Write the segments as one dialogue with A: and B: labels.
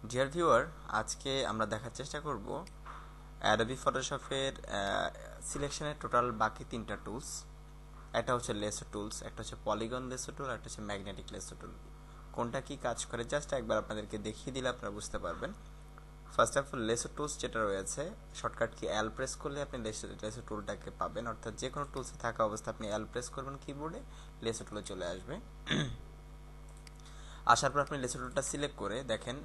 A: Dear viewer, আজকে আমরা দেখার চেষ্টা করব অ্যাডোবি ফটোশপের সিলেকশনের টোটাল বাকি তিনটা টুলস। একটা হচ্ছে লেসো টুলস, একটা হচ্ছে পলিগন লেসো টুল, একটা হচ্ছে ম্যাগনেটিক লেসো টুল। কোনটা কি কাজ করে জাস্ট একবার আপনাদেরকে দেখিয়ে দিলে আপনারা বুঝতে পারবেন। First of all, lasso tools যেটা রয়েছে, শর্টকাট কি এল প্রেস করলে আপনি লেসো টুলটাকে পাবেন। অর্থাৎ যে কোনো টুলসে থাকা অবস্থা আপনি এল প্রেস করবেন কিবোর্ডে, লেসো টুলে চলে আসবে। আসার পর আপনি লেসো টুলটা সিলেক্ট করে দেখেন,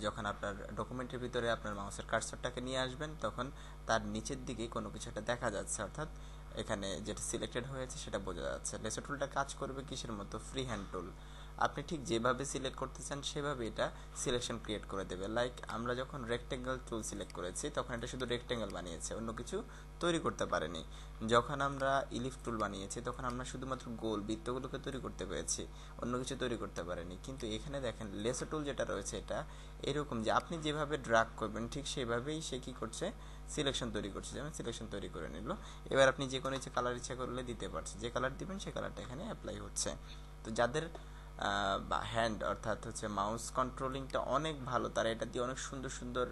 A: যখন আপনার ডকুমেন্টের ভিতরে আপনার মাউসের কার্সরটাকে নিয়ে আসবেন তখন তার নিচের দিকে কোনো কিছু একটা দেখা যাচ্ছে, অর্থাৎ এখানে যেটা সিলেক্টেড হয়েছে সেটা বোঝা যাচ্ছে। লেসো টুলটা কাজ করবে কিসের মতো? ফ্রি হ্যান্ড টুল। আপনি ঠিক যেভাবে সিলেক্ট করতে চান সেভাবে এটা সিলেকশন ক্রিয়েট করে দেবে। লাইক আমরা যখন রেক্টেঙ্গেল টুল সিলেক্ট করেছি তখন এটা শুধু রেক্টেঙ্গেল বানিয়েছে, অন্য কিছু তৈরি করতে পারেনি। যখন আমরা ইলিফ টুল বানিয়েছি তখন আমরা শুধুমাত্র গোল বৃত্তগুলোকে তৈরি করতে পেরেছি, অন্য কিছু তৈরি করতে পারেনি। কিন্তু এখানে দেখেন লেসো টুল যেটা রয়েছে এটা এরকম যে আপনি যেভাবে ড্রাগ করবেন ঠিক সেভাবেই সে কি করছে, সিলেকশন তৈরি করছে। যেমন সিলেকশন তৈরি করে নিল। এবার আপনি যে কোনো ইচ্ছে কালার ইচ্ছা করলে দিতে পারছেন, যে কালার দিবেন সে কালারটা এখানে অ্যাপ্লাই হচ্ছে। তো যাদের হ্যান্ড অর্থাৎ হচ্ছে মাউস কন্ট্রোলিংটা অনেক ভালো, তারা এটা দিয়ে অনেক সুন্দর সুন্দর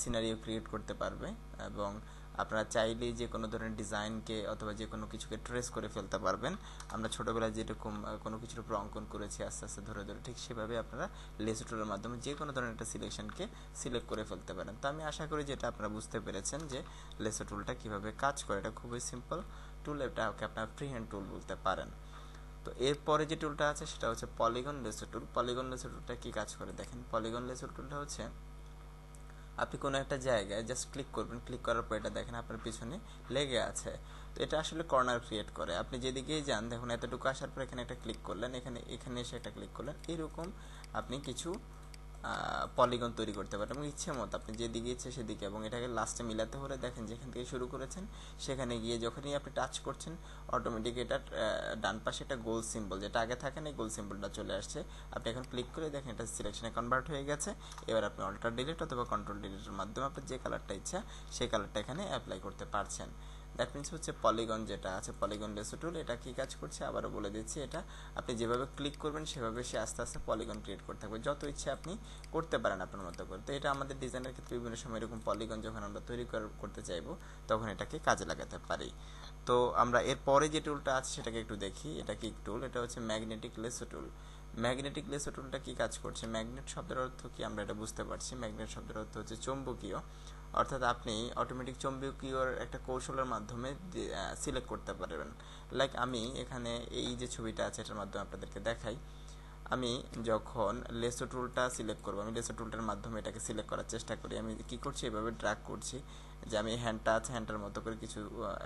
A: সিনারিও ক্রিয়েট করতে পারবে। এবং আপনারা চাইলেই যে কোনো ধরনের ডিজাইনকে অথবা যে কোনো কিছুকে ট্রেস করে ফেলতে পারবেন। আমরা ছোটোবেলায় যেরকম কোনো কিছুর উপর অঙ্কন করেছি আস্তে আস্তে ধরে ধরে, ঠিক সেভাবে আপনারা লেসো টুলের মাধ্যমে যে কোনো ধরনের একটা সিলেকশনকে সিলেক্ট করে ফেলতে পারেন। তো আমি আশা করি যেটা আপনারা বুঝতে পেরেছেন যে লেসো টুলটা কীভাবে কাজ করে। এটা খুবই সিম্পল টুল, এটাকে আপনারা ফ্রি হ্যান্ড টুল বলতে পারেন। তো এরপরে যে টুলটা আছে সেটা হচ্ছে পলিগন লেসো টুল। পলিগন লেসো টুলটা কী কাজ করে দেখেন। পলিগন লেসো টুলটা হচ্ছে আপনি কোনো একটা জায়গায় জাস্ট ক্লিক করবেন, ক্লিক করার পর এটা দেখেন আপনার পিছনে লেগে আছে। তো এটা আসলে কর্নার ক্রিয়েট করে। আপনি যেদিকেই যান দেখুন, এতটুকু আসার পর এখানে একটা ক্লিক করলেন, এখানে এখানে এসে একটা ক্লিক করলেন, এরকম আপনি কিছু পলিগন তৈরি করতে পারেন এবং ইচ্ছে মতো আপনি যেদিকে ইচ্ছে সেদিকে। এবং এটাকে লাস্টে মিলাতে হলে দেখেন যেখান থেকে শুরু করেছেন সেখানে গিয়ে যখনই আপনি টাচ করছেন অটোমেটিক এটা ডান পাশে একটা গোল সিম্বল যেটা আগে থাকে না, এই গোল সিম্বলটা চলে আসছে। আপনি এখন ক্লিক করে দেখেন এটা সিলেকশনে কনভার্ট হয়ে গেছে। এবার আপনি অল্টার ডিলিট অথবা কন্ট্রোল ডিলিটের মাধ্যমে আপনার যে কালারটা ইচ্ছা সেই কালারটা এখানে অ্যাপ্লাই করতে পারছেন। দ্যাট মিনস হচ্ছে পলিগন যেটা আছে, পলিগন লেসো টুল, এটা কি কাজ করছে আবারও বলে দিচ্ছি। এটা আপনি যেভাবে ক্লিক করবেন সেভাবে সে আস্তে আস্তে পলিগন ক্রিয়েট করতে থাকবে, যত ইচ্ছে আপনি করতে পারেন আপনার মতো করে। তো এটা আমাদের ডিজাইনের ক্ষেত্রে বিভিন্ন সময় এরকম পলিগন যখন আমরা তৈরি করতে চাইবো তখন এটাকে কাজে লাগাতে পারি। তো আমরা এর পরে যে টুলটা আছে সেটাকে একটু দেখি। এটা কি টুল? এটা হচ্ছে ম্যাগনেটিক লেসো টুল। ম্যাগনেটিক লেসো টুলটা কি কাজ করছে? ম্যাগনেট শব্দের অর্থ কি আমরা এটা বুঝতে পারছি। ম্যাগনেট শব্দের অর্থ হচ্ছে চৌম্বকীয়, অর্থাৎ আপনি অটোমেটিক চৌম্বকীয় একটা কৌশলের মাধ্যমে সিলেক্ট করতে পারবেন। লাইক আমি এখানে এই যে ছবিটা আছে এটার মাধ্যমে আপনাদেরকে দেখাই। আমি যখন লেসো টুলটা সিলেক্ট করবো, আমি লেসো টুলটার মাধ্যমে এটাকে সিলেক্ট করার চেষ্টা করি। আমি কি করছি, এভাবে ড্র্যাগ করছি যে আমি হ্যান্ডটা আছে, হ্যান্ডটার মতো করে কিছু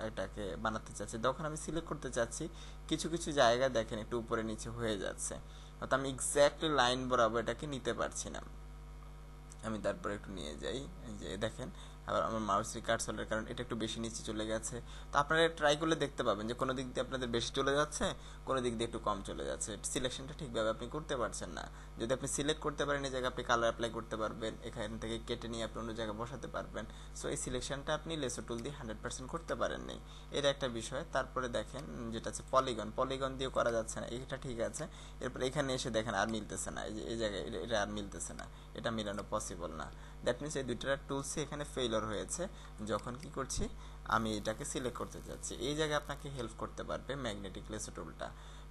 A: এটাকে বানাতে চাচ্ছি। যখন আমি সিলেক্ট করতে চাচ্ছি কিছু কিছু জায়গা দেখেন একটু উপরে নিচে হয়ে যাচ্ছে, অর্থাৎ আমি এক্স্যাক্টলি লাইন বরাবর এটাকে নিতে পারছি না। আমি তারপরে একটু নিয়ে যাই, যে দেখেন আবার আমার মাউসের কার্সরের কারণ এটা একটু বেশি নিচে চলে গেছে। তো আপনারা ট্রাই করলে দেখতে পাবেন যে কোনো দিক দিয়ে আপনাদের বেশি চলে যাচ্ছে, কোনো দিক দিয়ে একটু কম চলে যাচ্ছে। সিলেকশনটা ঠিকভাবে আপনি করতে পারছেন না। যদি আপনি সিলেক্ট করতে পারেন এই জায়গায় আপনি কালার অ্যাপ্লাই করতে পারবেন, এখান থেকে কেটে নিয়ে আপনি অন্য জায়গায় বসাতে পারবেন। সো এই সিলেকশনটা আপনি লেসো টুল দিয়ে 100% করতে পারেননি, এটা একটা বিষয়। তারপরে দেখেন যেটা আছে পলিগন, পলিগন দিয়ে করা যাচ্ছে না, এটা ঠিক আছে। এরপর এখানে এসে দেখেন আর মিলতেছে না, এই যে এই জায়গায় এটা আর মিলতেছে না, এটা মিলানো পসিবল না। দ্যাট মিনস এই দুইটা টুলসই এখানে ফেইলর হয়েছে যখন কি করছি আমি এটাকে সিলেক্ট করতে চাচ্ছি। এই জায়গায় আপনাকে হেল্প করতে পারবে ম্যাগনেটিক লেসো টুলটা।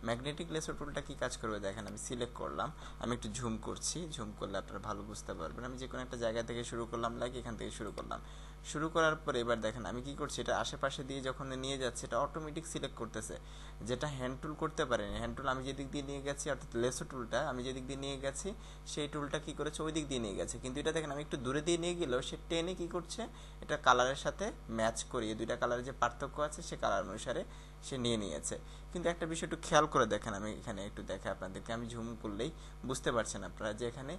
A: ম্যাগনেটিক লেসো টুলটা কি কাজ করবে দেখেন, আমি সিলেক্ট করলাম, আমি একটু ঝুম করছি, ঝুম করলে আপনারা ভালো বুঝতে পারবেন। আমি যে কোনো একটা জায়গা থেকে শুরু করলাম, লাইক এখান থেকে শুরু করলাম। শুরু করার পরে এবার দেখেন আমি কি করছি, এটা আশেপাশে দিয়ে যখন নিয়ে যাচ্ছে এটা অটোমেটিক সিলেক্ট করতেছে, যেটা হ্যান্ড টুল করতে পারেনি। হ্যান্ড টুল আমি যেদিক দিয়ে নিয়ে গেছি, অর্থাৎ লেসো টুলটা আমি যেদিক দিয়ে নিয়ে গেছি সেই টুলটা কি করেছে ওই দিক দিয়ে নিয়ে গেছে। কিন্তু এটা দেখেন আমি একটু দূরে দিয়ে নিয়ে গেলেও সে টেনে কি করছে, এটা কালারের সাথে ম্যাচ করিয়ে দুইটা কালারের যে পার্থক্য আছে সে কালার অনুসারে সে নিয়ে নিয়েছে। কিন্তু একটা বিষয় একটু খেয়াল করে দেখেন, আমি এখানে একটু দেখে আপনাদেরকে, আমি ঝুম করলেই বুঝতে পারছেন আপনারা যে এখানে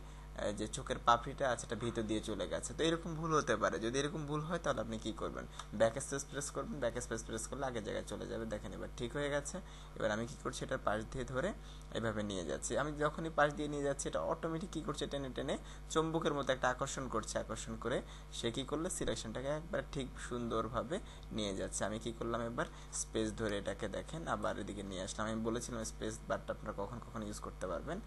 A: যে চোখের পাপড়িটা আছে এটা ভিতর দিয়ে চলে গেছে। তো এরকম ভুল হতে পারে, যদি এরকম ভুল হয় তাহলে আপনি কি করবেন, ব্যাক স্পেস প্রেস করবেন, ব্যাক স্পেস প্রেস করলে আগের জায়গায় চলে যাবে। দেখেন এবার ঠিক হয়ে গেছে। এবার আমি কি করছি, এটার পাশ দিয়ে ধরে এভাবে নিয়ে যাচ্ছি। আমি যখনই পাশ দিয়ে নিয়ে যাচ্ছি এটা অটোমেটিক কি করছে, টেনে টেনে চুম্বকের মতো একটা আকর্ষণ করছে, আকর্ষণ করে সে কি করলে সিলেকশনটাকে একবার ঠিক সুন্দরভাবে নিয়ে যাচ্ছে। আমি কি করলাম, এবার স্পেস ধরে এটাকে দেখেন আবার এদিকে নিয়ে আসলাম। আমি বলেছিলাম স্পেস বারটা আপনারা কখন কখন ইউজ করতে পারবেন,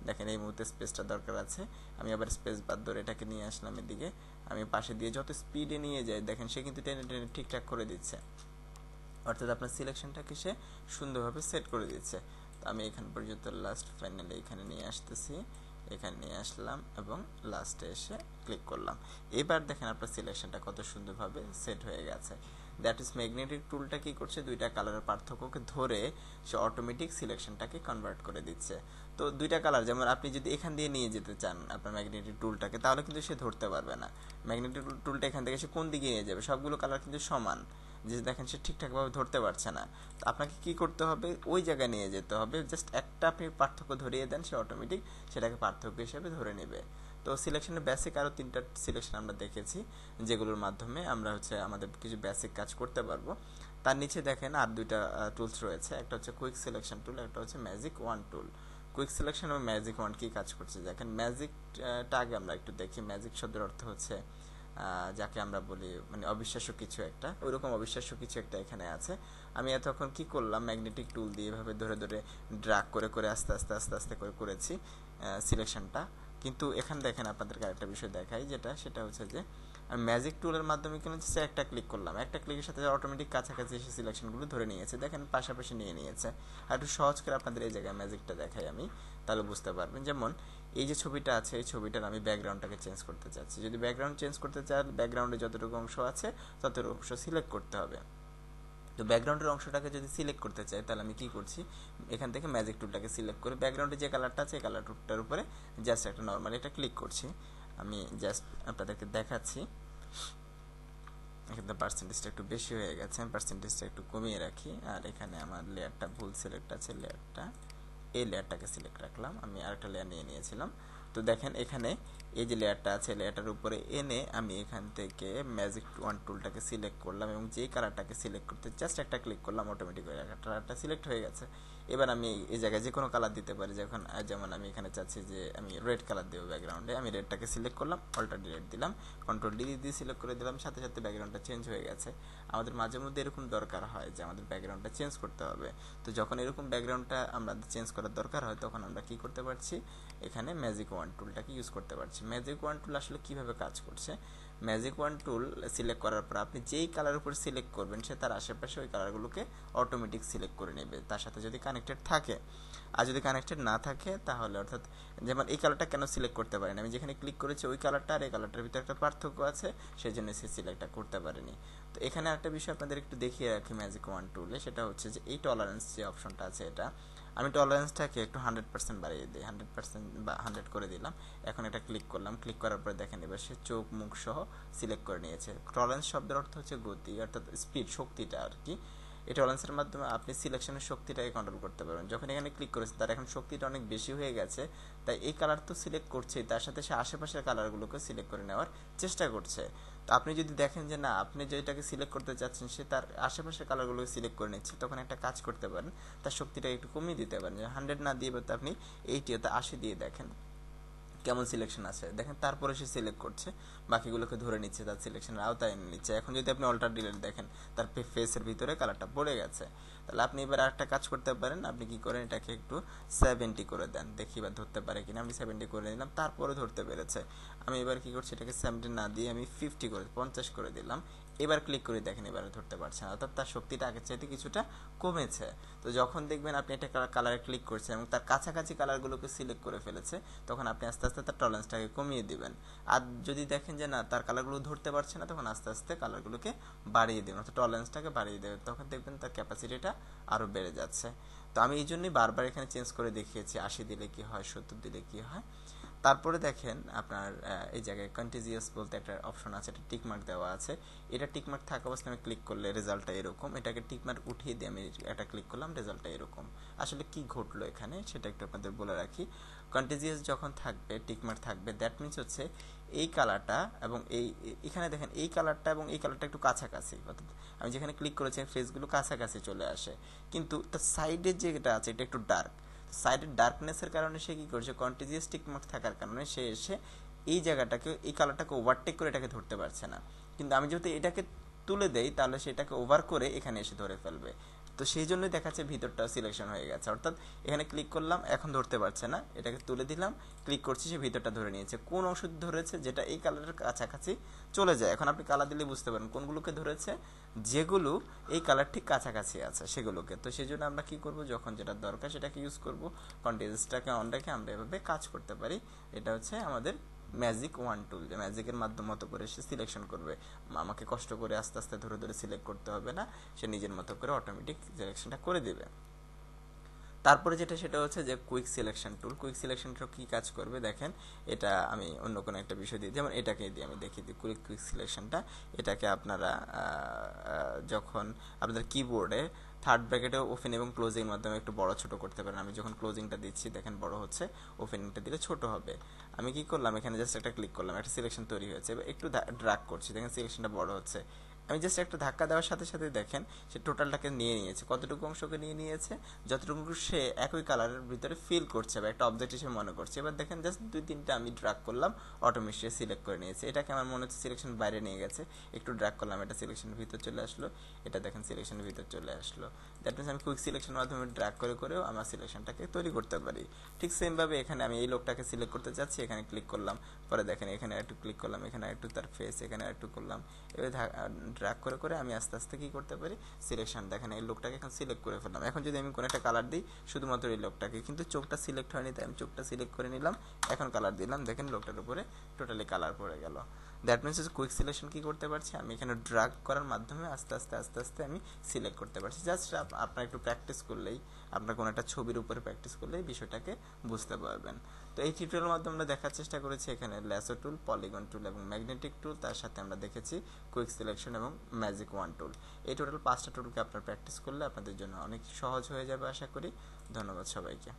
A: দেখেন এই মুহূর্তে স্পেসটা দরকার আছে, আমি আবার স্পেস বাদ ধরে এটাকে নিয়ে আসলাম এদিকে, আমি পাশে দিয়ে যত স্পিডে নিয়ে যাই দেখেন সে কিন্তু টেনে টেনে ঠিকঠাক করে দিচ্ছে, অর্থাৎ আপনার সিলেকশনটাকে সে সুন্দরভাবে সেট করে দিচ্ছে। তো আমি এখান পর্যন্ত লাস্ট ফাইনালি এখানে নিয়ে আসতেছি, এখানে নিয়ে আসলাম এবং লাস্টে এসে ক্লিক করলাম। এবার দেখেন আপনার সিলেকশনটা কত সুন্দরভাবে সেট হয়ে গেছে। দ্যাট ইজ ম্যাগনেটিক টুলটা কি করছে, দুইটা কালারের পার্থক্যকে ধরে সে অটোমেটিক সিলেকশনটাকে কনভার্ট করে দিচ্ছে। তো দুইটা কালার, যেমন আপনি যদি এখান দিয়ে নিয়ে যেতে চান আপনার ম্যাগনেটিক টুলটাকে, তাহলে কিন্তু সে ধরতে পারবে না। ম্যাগনেটিক টুলটা এখান থেকে সে কোন দিকে নিয়ে যাবে, সবগুলো কালার কিন্তু সমান, যে দেখেন সে ঠিকঠাকভাবে ধরতে পারছে না। তো আপনাকে কি করতে হবে, ওই জায়গায় নিয়ে যেতে হবে, জাস্ট একটা আপনি পার্থক্য ধরিয়ে দেন, সে অটোমেটিক সেটাকে পার্থক্য হিসেবে ধরে নেবে। তো সিলেকশনের বেসিক আরও 3টা সিলেকশন আমরা দেখেছি, যেগুলোর মাধ্যমে আমরা আমাদের কিছু বেসিক কাজ করতে পারবো। তার নিচে দেখেন আর 2টা টুলস রয়েছে, একটা হচ্ছে কুইক সিলেকশন টুল, একটা হচ্ছে ম্যাজিক ওয়ান টুল। কুইক সিলেকশন এবং ম্যাজিক ওয়ান কি কাজ করছে দেখেন। ম্যাজিকটা আগে আমরা একটু দেখি। ম্যাজিক শব্দের অর্থ হচ্ছে যাকে আমরা বলি মানে অবিশ্বাস্য কিছু একটা, ওইরকম অবিশ্বাস্য কিছু একটা এখানে আছে। আমি এতক্ষণ কি করলাম, ম্যাগনেটিক টুল দিয়ে এভাবে ধরে ধরে ড্র্যাগ করে করে আস্তে আস্তে আস্তে আস্তে করে করেছি সিলেকশনটা। কিন্তু এখানে দেখেন আপনাদেরকে আরেকটা বিষয় দেখাই, সেটা হচ্ছে যে আমি ম্যাজিক টুলের মাধ্যমে কিন্তু একটা ক্লিক করলাম, একটা ক্লিকের সাথে অটোমেটিক কাছাকাছি এসে সিলেকশনগুলো ধরে নিয়েছে, দেখেন পাশাপাশি নিয়ে নিয়েছে। আর একটু সহজ করে আপনাদের এই জায়গায় ম্যাজিকটা দেখাই আমি, তাহলে বুঝতে পারবেন। যেমন এই যে ছবিটা আছে, এই ছবিটার আমি ব্যাকগ্রাউন্ডটাকে চেঞ্জ করতে চাচ্ছি। যদি ব্যাকগ্রাউন্ড চেঞ্জ করতে চান, ব্যাকগ্রাউন্ডে যতটুকু অংশ আছে ততটুকু অংশ সিলেক্ট করতে হবে। তো ব্যাকগ্রাউন্ডের অংশটাকে যদি সিলেক্ট করতে চাই, তাহলে আমি কি করছি, এখান থেকে ম্যাজিক টুলটাকে সিলেক্ট করে ব্যাকগ্রাউন্ডে যে কালারটা আছে এই কালার টুলটার উপরে জাস্ট একটা নর্মালি এটা ক্লিক করছি। আমি জাস্ট আপনাদেরকে দেখাচ্ছি। এখানে পার্সেন্টেজটা একটু বেশি হয়ে গেছে, আমি পার্সেন্টেজটা একটু কমিয়ে রাখি। আর এখানে আমার লেয়ারটা ভুল সিলেক্ট আছে, এই লেয়ারটাকে সিলেক্ট রাখলাম, আমি আরেকটা লেয়ার নিয়ে নিয়েছিলাম। তো দেখেন এখানে এই যে লেয়ারটা আছে, লেয়ারটার উপরে এনে আমি এখান থেকে ম্যাজিক ওয়ান টুলটাকে সিলেক্ট করলাম এবং যেই কালারটাকে সিলেক্ট করতে জাস্ট একটা ক্লিক করলাম, অটোমেটিক কালারটা সিলেক্ট হয়ে গেছে। এবার আমি এই জায়গায় যে কোনো কালার দিতে পারি, যেমন আমি এখানে চাচ্ছি যে আমি রেড কালার দেবো ব্যাকগ্রাউন্ডে, আমি রেডটাকে সিলেক্ট করলাম, অল্টার ডিলেট দিলাম, কন্ট্রোল ডি দিয়ে সিলেক্ট করে দিলাম, সাথে সাথে ব্যাকগ্রাউন্ডটা চেঞ্জ হয়ে গেছে। আমাদের মাঝে মধ্যে এরকম দরকার হয় যে আমাদের ব্যাকগ্রাউন্ডটা চেঞ্জ করতে হবে। তো যখন এরকম ব্যাকগ্রাউন্ডটা আমাদের চেঞ্জ করার দরকার হয়, তখন আমরা কি করতে পারছি, এখানে ম্যাজিক ওয়ান টুলটাকে ইউজ করতে পারছি। ম্যাজিক ওয়ান টুল আসলে কিভাবে কাজ করছে, ম্যাজিক ওয়ান টুল সিলেক্ট করার পর আপনি যেই কালার উপর সিলেক্ট করবেন, সে তার আশেপাশে ওই কালারগুলোকে অটোমেটিক সিলেক্ট করে নেবে, তার সাথে যদি কানেক্টেড থাকে। আর যদি কানেক্টেড না থাকে তাহলে, অর্থাৎ যেমন এই কালারটা কেন সিলেক্ট করতে পারেনি, আমি যেখানে ক্লিক করেছি ওই কালারটা আর এই কালারটার ভিতরে একটা পার্থক্য আছে, সেই জন্য সে সিলেক্টটা করতে পারেনি। তো এখানে একটা বিষয় আপনাদের একটু দেখিয়ে রাখি ম্যাজিক ওয়ান টুলে, সেটা হচ্ছে যে এই টলারেন্স যে অপশনটা আছে, এটা আমি টলারেন্সটাকে একটু 100% বাড়িয়ে দিই, 100% বা 100 করে দিলাম। এখন এটা ক্লিক করলাম, ক্লিক করার পরে দেখেন এবার সে চোখ মুখ সহ সিলেক্ট করে নিয়েছে। টলারেন্স শব্দের অর্থ হচ্ছে গতি, অর্থাৎ স্পিড, শক্তিটা আর কি। এই টলারেন্সের মাধ্যমে আপনি সিলেকশনের শক্তিটাকে কন্ট্রোল করতে পারবেন। যখন এখানে ক্লিক করেছেন তার এখন শক্তিটা অনেক বেশি হয়ে গেছে, তাই এই কালার তো সিলেক্ট করছেই, তার সাথে সে আশেপাশের কালারগুলোকে সিলেক্ট করে নেওয়ার চেষ্টা করছে। তো আপনি যদি দেখেন যে না, আপনি যেটাকে সিলেক্ট করতে চাচ্ছেন সে তার আশেপাশের কালারগুলোকে সিলেক্ট করে নিচ্ছে, তখন একটা কাজ করতে পারেন, তার শক্তিটা একটু কমিয়ে দিতে পারেন। 100 না দিয়ে আপনি 80 80 দিয়ে দেখেন কেমন সিলেকশন আছে, দেখেন তারপরে সে সিলেক্ট করছে, বাকিগুলোকে ধরে নিচ্ছে, তার সিলেকশনের আওতায় এনে নিচ্ছে। এখন যদি আপনি অল্টার ডিলেট দেখেন, তার ফেসের ভিতরে কালারটা পড়ে গেছে। তাহলে আপনি এবার আরেকটা কাজ করতে পারেন, আপনি কি করেন, এটাকে একটু 70 করে দেন, দেখি এবার ধরতে পারে কিনা। আমি 70 করে নিলাম, তারপরে ধরতে পেরেছে। আমি এবার কি করছি, এটাকে 70 না দিয়ে আমি 50 করে দিলাম। এবার ক্লিক করে দেখেন, এবার ধরতে পারছে না, অর্থাৎ তার শক্তিটা আগের চাইতে কিছুটা কমেছে। তো যখন দেখবেন আপনি এটা কালারে ক্লিক করছেন এবং তার কাছাকাছি কালারগুলোকে সিলেক্ট করে ফেলেছে, তখন আপনি আস্তে আস্তে তার টলারেন্সটাকে কমিয়ে দিবেন। আর যদি দেখেন যে না, তার কালারগুলো ধরতে পারছে না, তখন আস্তে আস্তে কালারগুলোকে বাড়িয়ে দেবেন, অর্থাৎ টলারেন্সটাকে বাড়িয়ে দেবেন, তখন দেখবেন তার ক্যাপাসিটিটা আরও বেড়ে যাচ্ছে। তো আমি এই জন্যই বারবার এখানে চেঞ্জ করে দেখিয়েছি, 80 দিলে কি হয়, 70 দিলে কি হয়। তারপরে দেখেন আপনার এই জায়গায় কন্টিজিয়াস বলতে একটা অপশন আছে, এটা টিকমার্ক দেওয়া আছে। এটা টিকমার্ক থাকা অবস্থায় আমি ক্লিক করলে রেজাল্টটা এরকম, এটাকে টিকমার্ক উঠিয়ে দিয়ে আমি এটা ক্লিক করলাম, রেজাল্টটা এরকম। আসলে কি ঘটলো এখানে সেটা একটু আপনাদের বলে রাখি। কন্টিজিয়াস যখন থাকবে, টিকমার্ক থাকবে, দ্যাট মিনস হচ্ছে এই কালারটা এবং এখানে দেখেন এই কালারটা এবং এই কালারটা একটু কাছাকাছি, অর্থাৎ আমি যেখানে ক্লিক করেছি ফেসগুলো কাছাকাছি চলে আসে, কিন্তু তার সাইডের যেটা আছে এটা একটু ডার্ক। সাইডের ডার্কনেসের কারণে সে কি করছে, কন্টিজিয়াস টিকমার্ক থাকার কারণে সে এসে এই জায়গাটাকে, এই কালারটাকে ওভারটেক করে এটাকে ধরতে পারছে না। কিন্তু আমি যদি এটাকে তুলে দেই, তাহলে সেটাকে ওভার করে এখানে এসে ধরে ফেলবে। তো সেই জন্যই দেখাচ্ছে ভিতরটা সিলেকশন হয়ে গেছে। অর্থাৎ এখানে ক্লিক করলাম, এখন ধরতে পারছে না, এটাকে তুলে দিলাম, ক্লিক করছি, সে ভিতরটা ধরে নিয়েছে। কোন অংশ ধরেছে? যেটা এই কালারের কাছাকাছি চলে যায়। এখন আপনি কালার দিলে বুঝতে পারেন কোনগুলোকে ধরেছে, যেগুলো এই কালার ঠিক কাছাকাছি আছে সেগুলোকে। তো সেই জন্য আমরা কি করব, যখন যেটা দরকার সেটাকে ইউজ করব। কন্টিনিউসটাকে অন রেখে আমরা এভাবে কাজ করতে পারি। এটা হচ্ছে আমাদের ম্যাজিক ওয়ান টুল, যে ম্যাজিকের মাধ্যম মতো করে সে সিলেকশন করবে। আমাকে কষ্ট করে আস্তে আস্তে ধরে ধরে সিলেক্ট করতে হবে না, সে নিজের মতো করে অটোমেটিক সিলেকশনটা করে দিবে। তারপরে যেটা সেটা হচ্ছে যে quick selection tool. Quick selection tool কী কাজ করবে দেখেন, এটা আমি অন্য কোনো একটা বিষয় দিই, যেমন এটাকে দিয়ে আমি দেখিয়ে দিই কুইক সিলেকশনটা। এটাকে আপনারা যখন আপনাদের কিবোর্ডে থার্ড ব্র্যাকেটে ওপেন এবং ক্লোজিং মাধ্যমে একটু বড় ছোট করতে পারেন। আমি যখন ক্লোজিংটা দিচ্ছি দেখেন বড় হচ্ছে, ওপেনিংটা দিলে ছোট হবে। আমি কি করলাম, এখানে জাস্ট একটা ক্লিক করলাম, একটা সিলেকশন তৈরি হয়েছে। এবার একটু ড্র্যাগ করছি, দেখেন সিলেকশনটা বড় হচ্ছে। আমি জাস্ট একটা ধাক্কা দেওয়ার সাথে সাথে দেখেন সে টোটালটাকে নিয়ে নিয়েছে। কতটুকু অংশকে নিয়ে নিয়েছে? যতটুকু সে একই কালারের ভিতরে ফিল করছে বা একটা অবজেক্ট হিসেবে মনে করছে। এবার দেখেন জাস্ট 2-3টা আমি ড্র্যাগ করলাম, অটোমেটিক সিলেক্ট করে নিয়েছে। এটাকে আমার মনে হচ্ছে সিলেকশন বাইরে নিয়ে গেছে, একটু ড্র্যাগ করলাম, এটা সিলেকশনের ভিতর চলে আসলো। এটা দেখেন সিলেকশনের ভিতর চলে আসলো। দ্যাট মিনস আমি কুইক সিলেকশনের মাধ্যমে ড্র্যাগ করে করেও আমার সিলেকশনটাকে তৈরি করতে পারি। ঠিক সেমভাবে এখানে আমি এই লোকটাকে সিলেক্ট করতে চাচ্ছি, এখানে ক্লিক করলাম, পরে দেখেন এখানে একটু ক্লিক করলাম, এখানে একটু তার ফেস, এখানে একটু করলাম। এবার ড্র্যাগ করে করে আমি আস্তে আস্তে কি করতে পারি, সিলেকশন। দেখেন এই লোকটাকে এখন সিলেক্ট করে ফেললাম। এখন যদি আমি কোনো একটা কালার দিই, শুধুমাত্র এই লোকটাকে, কিন্তু চোখটা সিলেক্ট হয়নি, তাই আমি চোখটা সিলেক্ট করে নিলাম, এখন কালার দিলাম, দেখেন লোকটার উপরে টোটালি কালার পড়ে গেল। দ্যাট মিনস কুইক সিলেকশন কি করতে পারছি, আমি এখানে ড্র্যাগ করার মাধ্যমে আস্তে আস্তে আস্তে আস্তে আমি সিলেক্ট করতে পারছি। জাস্ট আপনার একটু প্র্যাকটিস করলেই, আপনার কোনো একটা ছবির উপরে প্র্যাকটিস করলেই বিষয়টাকে বুঝতে পারবেন। তো এই টিউটোরিয়ালের মাধ্যমে আমরা দেখার চেষ্টা করেছি এখানে ল্যাসো টুল, পলিগন টুল এবং ম্যাগনেটিক টুল, তার সাথে আমরা দেখেছি কুইক সিলেকশন এবং ম্যাজিক ওয়ান টুল। এই টোটাল 5টা টুলকে আপনার প্র্যাকটিস করলে আপনাদের জন্য অনেক সহজ হয়ে যাবে আশা করি। ধন্যবাদ সবাইকে।